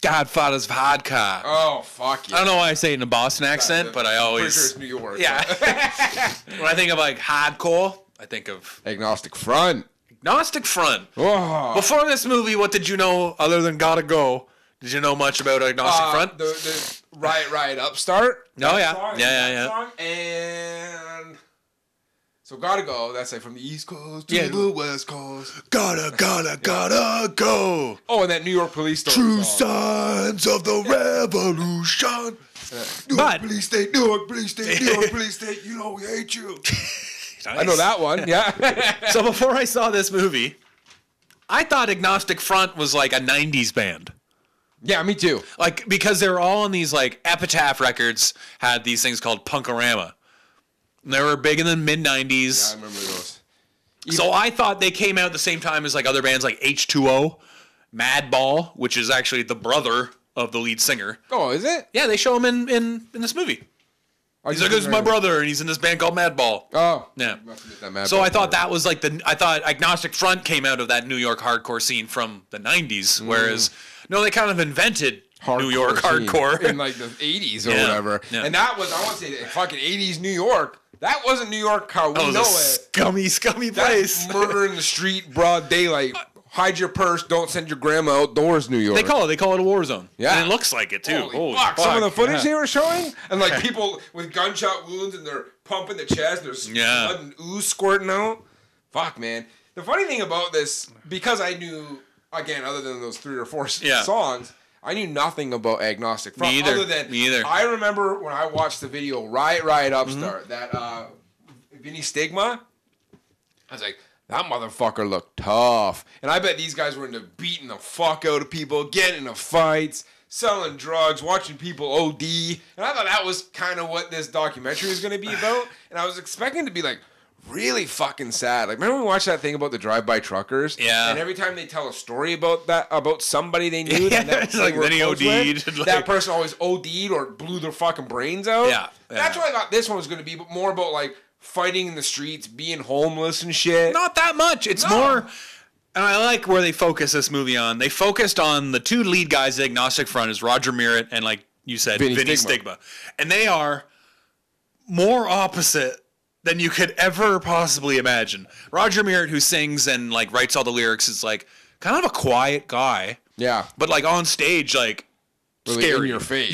Godfathers of hardcore. Oh, fuck yeah. I don't know why I say it in a Boston accent, but I always... Pretty sure it's New York. Yeah. When I think of like hardcore, I think of Agnostic Front. Agnostic Front. Oh. Before this movie, what did you know other than Gotta Go? Did you know much about Agnostic Front? The Riot Upstart. Oh, yeah. Song, Yeah. Song, and so Gotta Go. That's like from the East Coast to the West Coast. Gotta go. Oh, and that New York Police Story True song. signs of the revolution. New York Police State, New York Police State, New York Police State. You know we hate you. Nice. I know that one. Yeah. So before I saw this movie, I thought Agnostic Front was like a 90s band. Yeah, me too. Like, because they were all on these, like, Epitaph Records had these things called Punkorama. And they were big in the mid-90s. Yeah, I remember those. So I thought they came out at the same time as, like, other bands like H2O, Madball, which is actually the brother of the lead singer. Oh, is it? Yeah, they show him in this movie. He's like, this is my brother, and he's in this band called Madball. Oh. Yeah. That So I thought that was like I thought Agnostic Front came out of that New York hardcore scene from the 90s, whereas, no, they kind of invented New York hardcore. In like the 80s or whatever. Yeah. And that was, I want to say, fucking 80s New York. That wasn't New York how we know it. Scummy place. That's murder in the street, broad daylight. Hide your purse. Don't send your grandma outdoors, New York. They call it a war zone. Yeah. And it looks like it, too. Holy fuck. Some of the footage they were showing? And like people with gunshot wounds and they're pumping the chest. There's blood and ooze squirting out. Fuck, man. The funny thing about this, because I knew, again, other than those 3 or 4 songs, I knew nothing about Agnostic Front. Me either. I remember when I watched the video Riot Upstart, that Vinny Stigma, I was like, that motherfucker looked tough. And I bet these guys were into beating the fuck out of people, getting into fights, selling drugs, watching people OD. And I thought that was kind of what this documentary was going to be about. And I was expecting to be like really fucking sad. Like, remember we watched that thing about the drive-by truckers? Yeah. And every time they tell a story about that, about somebody they knew, that it's like then he OD'd. That person always OD'd or blew their fucking brains out. Yeah. That's what I thought this one was going to be, but more about like fighting in the streets, being homeless and shit. Not that much. It's more, and I like where they focus this movie on. They focused on the 2 lead guys at Agnostic Front is Roger Merritt and, like you said, Vinny Stigma. And they are more opposite than you could ever possibly imagine. Roger Merritt, who sings and like writes all the lyrics, is like kind of a quiet guy. Yeah. But like on stage, like really scary. In your face.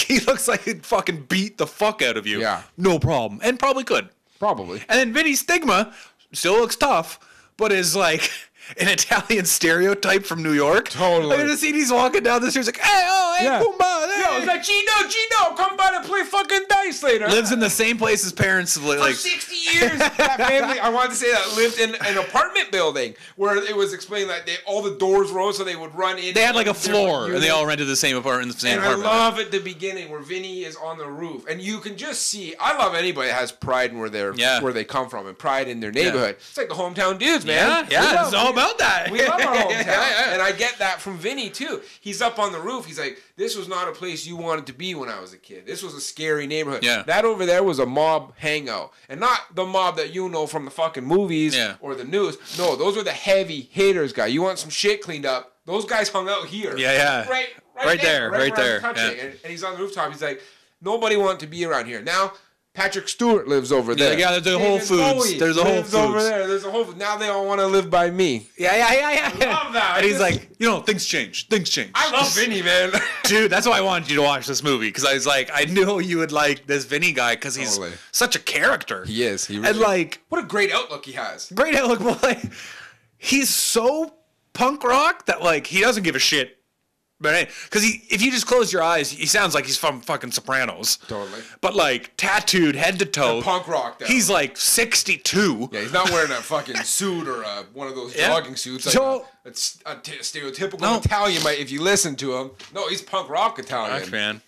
He looks like he'd fucking beat the fuck out of you. Yeah. No problem. And probably could. Probably. And then Vinny Stigma still looks tough, but is like an Italian stereotype from New York. Totally. Like, the scene he's walking down the stairs like, hey, Pumba, hey. Yo, it's like, Gino, come by to play fucking dice later. Lives in the same place his parents For like 60 years, that family, I wanted to say that, lived in an apartment building where it was explained that all the doors were open so they would run in. They had like a floor, and they all rented the same apartment. And I love at the beginning where Vinny is on the roof, and you can just see. I love anybody that has pride in where they come from and pride in their neighborhood. Yeah. It's like the hometown dudes, man. Yeah, it's all about that. We love our hometown, and I get that from Vinny too. He's up on the roof. He's like, "This was not a place you wanted to be when I was a kid. This was a scary neighborhood. Yeah. That over there was a mob hangout, and not the mob that you know from the fucking movies or the news. No, those were the heavy hitters, guy. You want some shit cleaned up? Those guys hung out here. Yeah. Right there. Yeah. And he's on the rooftop. He's like, nobody wanted to be around here. Now Patrick Stewart lives over there. Yeah, there's a Whole Foods. There's a Whole Foods over there. There's a Whole Foods. Now they all want to live by me. Yeah. I love that. And he's like, things change. I love Vinny, man. Dude, that's why I wanted you to watch this movie, because I was like, I knew you would like this Vinny guy because he's such a character. He is. He really and like, what a great outlook he has. Great outlook, but like, he's so punk rock that like he doesn't give a shit. But because if you just close your eyes, he sounds like he's from fucking Sopranos. Totally. But like tattooed head to toe. The punk rock. Though. He's like 62. Yeah, he's not wearing a fucking suit or one of those jogging suits. Like a stereotypical Italian might, if you listen to him. No, he's punk rock Italian. Rock fan.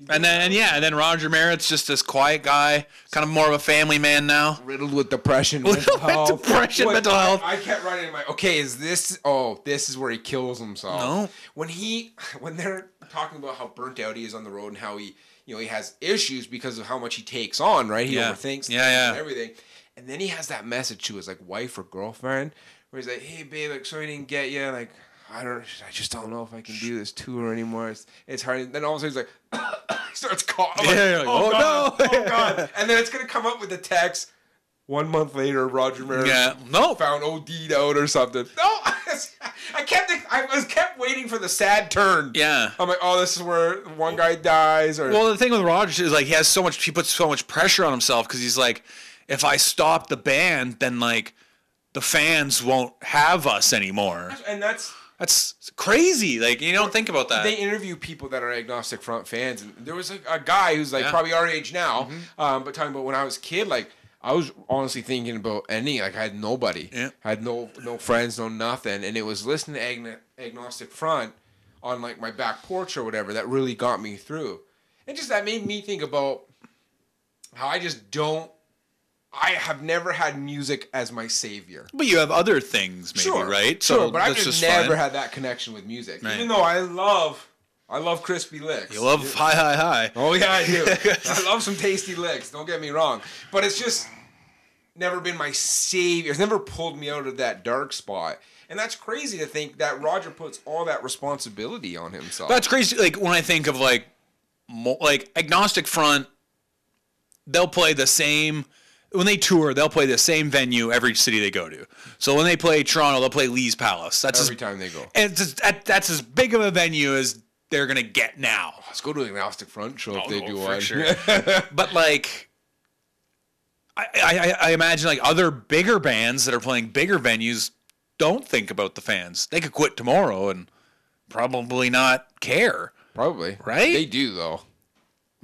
And then Roger Merritt's just this quiet guy, kind of more of a family man now. Riddled with depression, mental health. I kept writing in my, is this is where he kills himself. No. When they're talking about how burnt out he is on the road and how he has issues because of how much he takes on, right? He overthinks and everything. And then he has that message to his like wife or girlfriend where he's like, hey babe, like sorry I didn't get you, like I just don't know if I can do this tour anymore. It's hard. And then all of a sudden he's like, he starts coughing. Yeah, oh God, no. oh God. And then it's going to come up with the text, 1 month later, Roger Merritt found OD'd out or something. No, I kept waiting for the sad turn. Yeah. I'm like, oh, this is where one guy dies. Or well, the thing with Roger is like he puts so much pressure on himself because he's like, if I stop the band, then like the fans won't have us anymore. And that's crazy. Like, you don't think about that. They interview people that are Agnostic Front fans, and there was a guy who's like probably our age now, but talking about when I was a kid, like I was honestly thinking about ending. Like I had nobody, I had no friends, no nothing, and it was listening to Agnostic Front on like my back porch or whatever that really got me through, and just that made me think about how I have never had music as my savior. But you have other things, maybe, right? So but I've just never had that connection with music. Right. Even though I love crispy licks. You love high. Oh, yeah, I do. I love some tasty licks. Don't get me wrong. But it's just never been my savior. It's never pulled me out of that dark spot. And that's crazy to think that Roger puts all that responsibility on himself. That's crazy. Like, when I think of, like Agnostic Front, they'll play the same... When they tour, they'll play the same venue every city they go to. So when they play Toronto, they'll play Lee's Palace. That's every time they go. And that's as big of a venue as they're going to get now. Let's go to an Agnostic Front show if they do one. Sure. But, like, I imagine, like, other bigger bands that are playing bigger venues don't think about the fans. They could quit tomorrow and probably not care. Probably. Right? They do, though.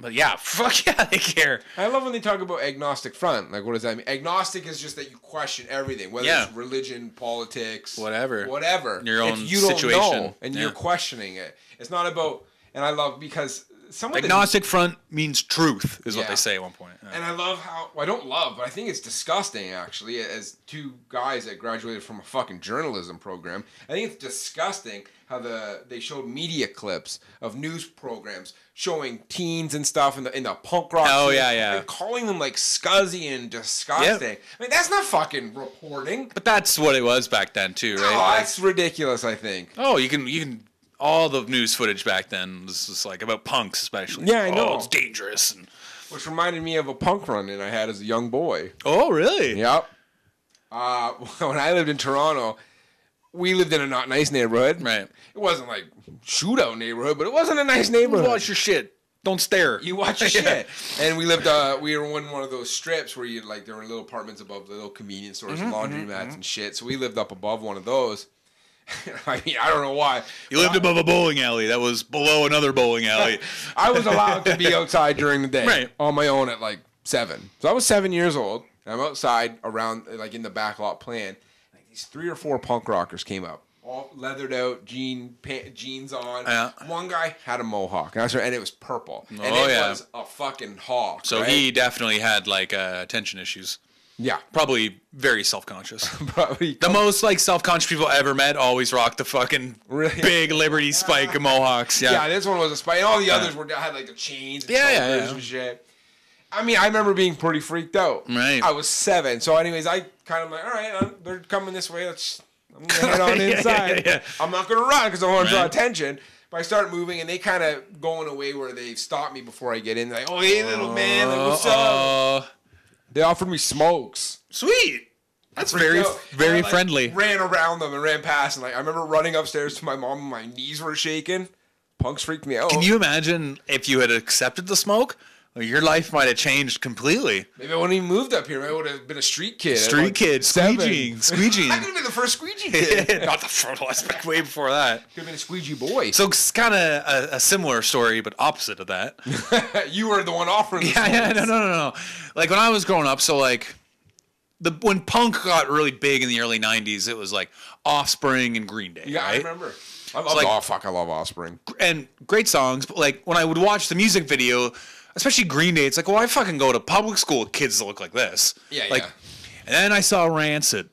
But yeah, fuck yeah, they care. I love when they talk about Agnostic Front. Like, what does that mean? Agnostic is just that you question everything, whether it's religion, politics, whatever. Your own situation. Don't know, and you're questioning it. It's not about, and I love because some of Agnostic Front means truth, is what they say at one point. Yeah. And I love how, well, I don't love, but I think it's disgusting, actually, as two guys that graduated from a fucking journalism program. I think it's disgusting how they showed media clips of news programs showing teens and stuff in the punk rock scene, and calling them like scuzzy and disgusting. Yep. I mean, that's not fucking reporting. But that's what it was back then too, right? Oh, that's ridiculous, I think. Oh, you can all the news footage back then was just like about punks especially. Yeah, I know. Oh, it's dangerous. Which reminded me of a punk run-in I had as a young boy. Oh, really? Yep. When I lived in Toronto, we lived in a not nice neighborhood. Right. It wasn't like shootout neighborhood, but it wasn't a nice neighborhood. You watch your shit. Don't stare. You watch your shit. And we lived, we were in one of those strips where you there were little apartments above the little convenience stores and laundromats and shit. So we lived up above one of those. I mean, I don't know why. You lived above a bowling alley that was below another bowling alley. I was allowed to be outside during the day. Right. On my own at like 7. So I was 7 years old. I'm outside around, like in the back lot playing. Like these 3 or 4 punk rockers came up. All leathered out, jeans on. Yeah. One guy had a mohawk. And it was purple. And it was a fucking hawk. So he definitely had like attention issues. Yeah. Probably very self-conscious. Probably. The most like self-conscious people I ever met always rocked the fucking big Liberty Spike mohawks. Yeah. Yeah, this one was a spike. And all the others had like the chains and and shit. I mean, I remember being pretty freaked out. Right. I was 7. So anyways, I kind of like, all right, they're coming this way. I'm going to head on inside. I'm not going to run because I want to draw attention. But I start moving, and they kind of go in a way where they stop me before I get in. They're like, oh, hey, little man. Like, what's up? They offered me smokes. Sweet. That's very friendly. Ran around them and ran past. And I remember running upstairs to my mom, and my knees were shaking. Punks freaked me out. Can you imagine if you had accepted the smoke? Your life might have changed completely. Maybe I wouldn't even moved up here. Maybe I would have been a street kid. Street kid, squeegeeing. I could have been the first squeegee kid. Not the first one. Way before that. Could have been a squeegee boy. So it's kind of a similar story, but opposite of that. You were the one offering the No. Like when I was growing up, so like when punk got really big in the early 90s, it was like Offspring and Green Day. Yeah, right? I remember. I love Offspring. And great songs, but like when I would watch the music video, especially Green Day, it's like, well, I fucking go to public school with kids that look like this. Yeah, like, And then I saw Rancid.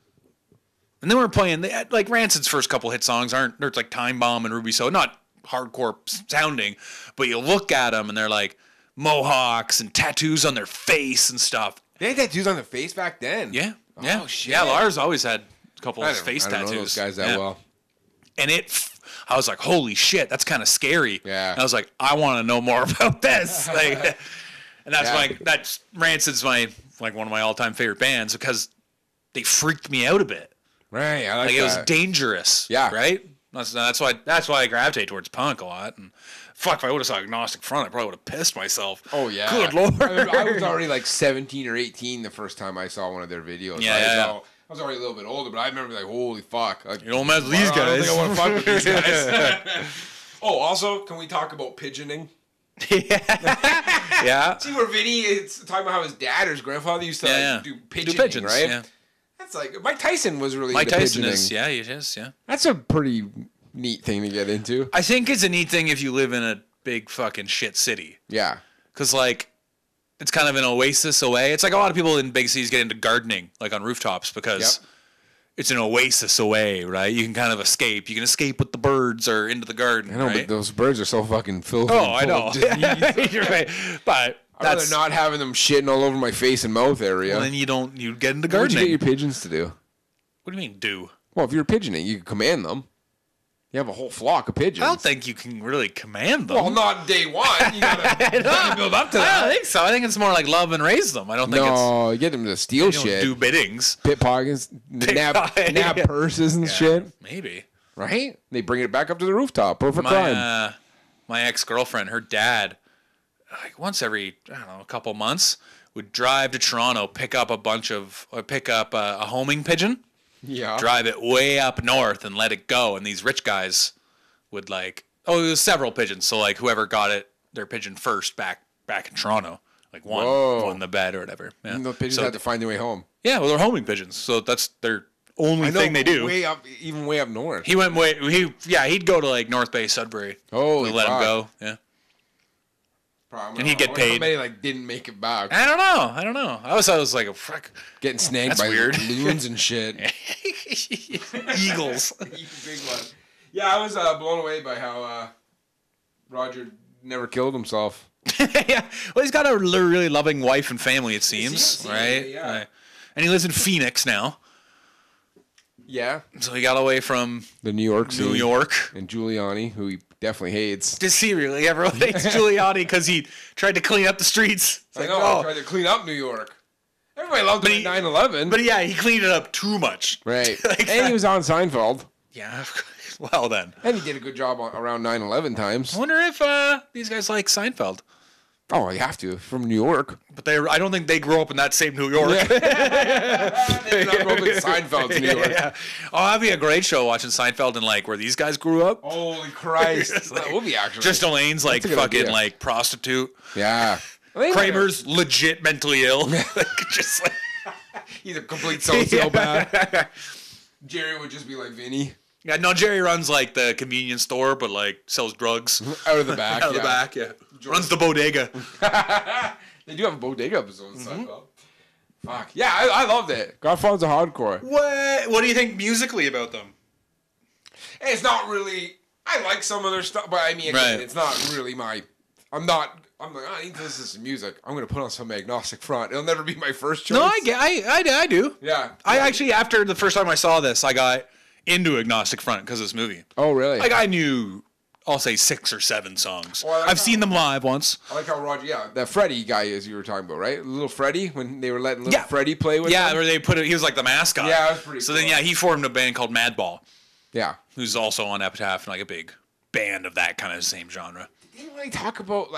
And then we were playing, like, Rancid's first couple hit songs they're like Time Bomb and Ruby So, not hardcore sounding, but you look at them and they're like mohawks and tattoos on their face and stuff. They had tattoos on their face back then? Yeah. Oh, shit. Yeah, Lars always had a couple of face tattoos. I don't know those guys that well. and I was like, holy shit, that's kind of scary. Yeah. And I was like, I want to know more about this. Like, and that's Rancid's one of my all-time favorite bands because they freaked me out a bit. Right. I like it was dangerous. Yeah. Right. That's why I gravitate towards punk a lot. And fuck, if I would have saw Agnostic Front, I probably would have pissed myself. Oh yeah. Good Lord. I was already like 17 or 18 the first time I saw one of their videos. Yeah. I was already a little bit older, but I remember like, holy fuck. Like, you don't mess with these guys. I don't think I want to fuck with these guys. Oh, also, can we talk about pigeoning? Yeah. See where Vinny is talking about how his dad or his grandfather used to do pigeoning, right? Yeah. That's like Mike Tyson was really Mike into Tyson pigeoning. is, yeah, he is, yeah. That's a pretty neat thing to get into. I think it's a neat thing if you live in a big fucking shit city. Yeah. Because, like, it's kind of an oasis away. It's like a lot of people in big cities get into gardening, like on rooftops, because it's an oasis away, right? You can kind of escape. You can escape with the birds or into the garden. I know, right? but those birds are so fucking filthy. Oh, I know. You're right. But I'd rather not having them shitting all over my face and mouth area. Well, then you get into gardening. What would you get your pigeons to do? What do you mean, do? Well, if you're pigeoning, you can command them. You have a whole flock of pigeons. I don't think you can really command them. Well, not day one. You gotta build up to that. I don't think so. I think it's more like love and raise them. I don't think No, you get them to steal shit. Do biddings. Pickpockets, nab purses and shit. Maybe. Right? They bring it back up to the rooftop. Perfect crime. My ex-girlfriend, her dad, like once every, I don't know, a couple months, would drive to Toronto, pick up a homing pigeon. Yeah. Drive it way up north and let it go. And these rich guys would it was several pigeons. So like whoever got their pigeon first back in Toronto, like won the bet or whatever. Yeah. And the pigeons had to find their way home. Yeah, well, they're homing pigeons. So that's their only thing they do. Way up north. He went he'd go to like North Bay, Sudbury. Holy let him go. Yeah. And he'd get paid. How many didn't make it back? I don't know. I was like, fuck. Getting snagged by weird. loons and shit. Eagles. Big one. Yeah, I was blown away by how Roger never killed himself. Yeah. Well, he's got a really loving wife and family, it seems, right? Yeah. Right. And he lives in Phoenix now. Yeah. So he got away from the New York scene. New York. And Giuliani, who he definitely hates. Does he really? Everyone hates Giuliani because he tried to clean up the streets. He tried to clean up New York. Everybody loved him at 9/11. But yeah, he cleaned it up too much. Right. And he was on Seinfeld. Yeah. Well then. And he did a good job around 9/11 times. I wonder if these guys like Seinfeld. Oh, you have to. From New York. But I don't think they grew up in that same New York. Yeah. They did not grow up in Seinfeld's New York. Yeah. Oh, that'd be a great show watching Seinfeld and where these guys grew up. Holy Christ. That would be actually. Just Elaine's fucking prostitute. Yeah. Kramer's legit mentally ill. He's a complete sociopath. Jerry would just be like Vinny. Yeah, no, Jerry runs the convenience store, but sells drugs. Out of the back. Out of the back, yeah. Runs the bodega. They do have a bodega episode in Seinfeld. Fuck. Yeah, I loved it. Godfathers are hardcore. What do you think musically about them? Hey, it's not really. I like some of their stuff, but I mean, again, it's not really my. I'm like, I need to listen to some music. I'm going to put on some Agnostic Front. It'll never be my first choice. No, I do. Yeah. I actually, after the first time I saw this, I got into Agnostic Front because of this movie. Oh, really? I knew, I'll say 6 or 7 songs. Well, I've seen them live once. I like how Roger, that Freddy guy is you were talking about, right? Little Freddy, when they were letting little Freddy play with him? Yeah, where they put it, he was like the mascot. Yeah, that was pretty cool. So then, he formed a band called Madball. Yeah. Who's also on Epitaph and a big band of that kind of same genre. They didn't really talk about,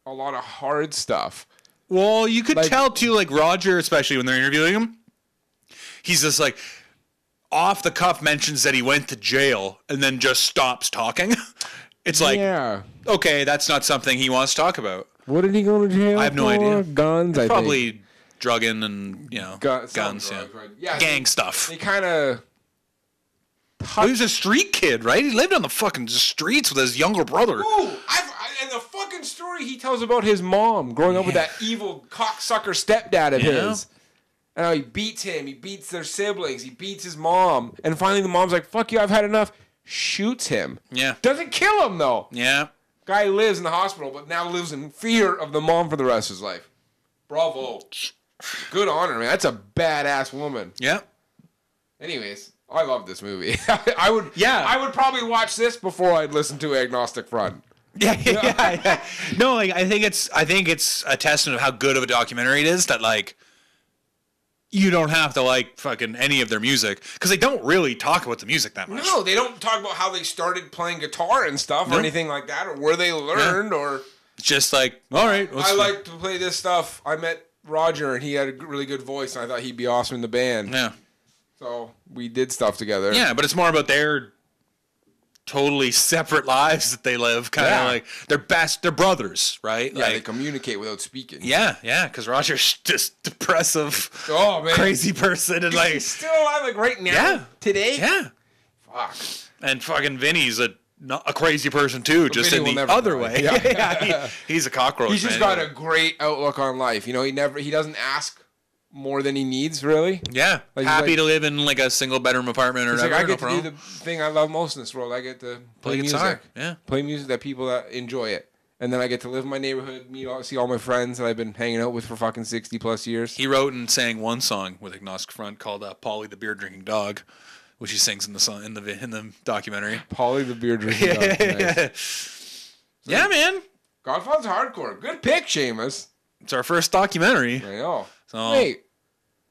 a lot of hard stuff. Well, you could tell, too, Roger, especially when they're interviewing him, he's just off the cuff mentions that he went to jail and then just stops talking. It's okay, that's not something he wants to talk about. What did he go to jail for? I have no idea. Guns, I probably think. Drugging and, guns, drugs, yeah. Gang stuff. They kind of... Well, he was a street kid, right? He lived on the fucking streets with his younger brother. Ooh, and the fucking story he tells about his mom growing up with that evil cocksucker stepdad of his. And how he beats him, he beats their siblings, he beats his mom. And finally the mom's like, fuck you, I've had enough. Shoots him. Yeah. Doesn't kill him, though. Yeah. Guy lives in the hospital, but now lives in fear of the mom for the rest of his life. Bravo. Good on her, man. That's a badass woman. Yeah. Anyways, I love this movie. I would probably watch this before I'd listen to Agnostic Front. Yeah. No, like I think it's a testament of how good of a documentary it is that like you don't have to like fucking any of their music because they don't really talk about the music that much. No, they don't talk about how they started playing guitar and stuff or anything like that, or where they learned, or just like, all right. I like to play this stuff. I met Roger and he had a really good voice, and I thought he'd be awesome in the band. Yeah. So we did stuff together. Yeah, but it's more about their totally separate lives that they live, kind of like they're brothers, right? Yeah, like, they communicate without speaking. Yeah, because Roger's just depressive, man, crazy person, and like he's still alive, like right now, today. Yeah, fuck. And fucking Vinny's a crazy person too, but just Vinny in the other way. Yeah, he's a cockroach. He's just got a great outlook on life. You know, he doesn't ask more than he needs, really. Yeah, like, happy to live in like a single bedroom apartment or whatever. Like, I get to do the thing I love most in this world. I get to play music. Yeah, play music that people that enjoy it, and then I get to live in my neighborhood, see all my friends that I've been hanging out with for fucking 60+ years. He wrote and sang one song with Agnostic Front called "Polly the Beer Drinking Dog," which he sings in the song in the documentary. Polly the Beer Drinking Dog. Nice. Yeah, man. Godfathers hardcore. Good pick, Seamus. It's our first documentary. I know. So, wait.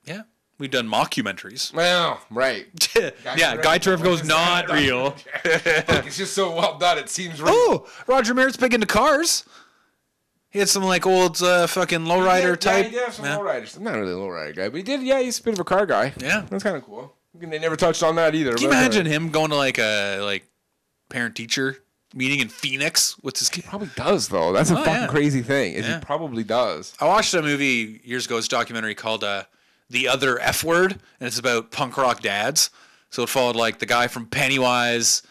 Yeah. We've done mockumentaries. Well, right. Guy Turfgo's not real. It's just so well done, it seems real. Oh, Roger Merritt's big into cars. He had some like old fucking lowrider type. Yeah, he did have some lowriders. I'm not really a lowrider guy, but he did. Yeah, he's a bit of a car guy. Yeah, that's kind of cool. They never touched on that either. Can you imagine him going to like a parent teacher meeting in Phoenix with his kid? He probably does though. That's a fucking crazy thing. He probably does. I watched a movie years ago. It's a documentary called "The Other F Word," and it's about punk rock dads. So it followed like the guy from Pennywise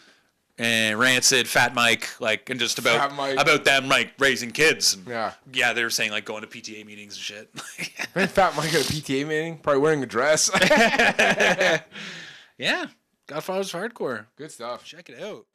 and Rancid, Fat Mike, like, and just about them like raising kids. And, yeah, they were saying like going to PTA meetings and shit. Man, Fat Mike at a PTA meeting, probably wearing a dress. Yeah, Godfather's hardcore. Good stuff. Check it out.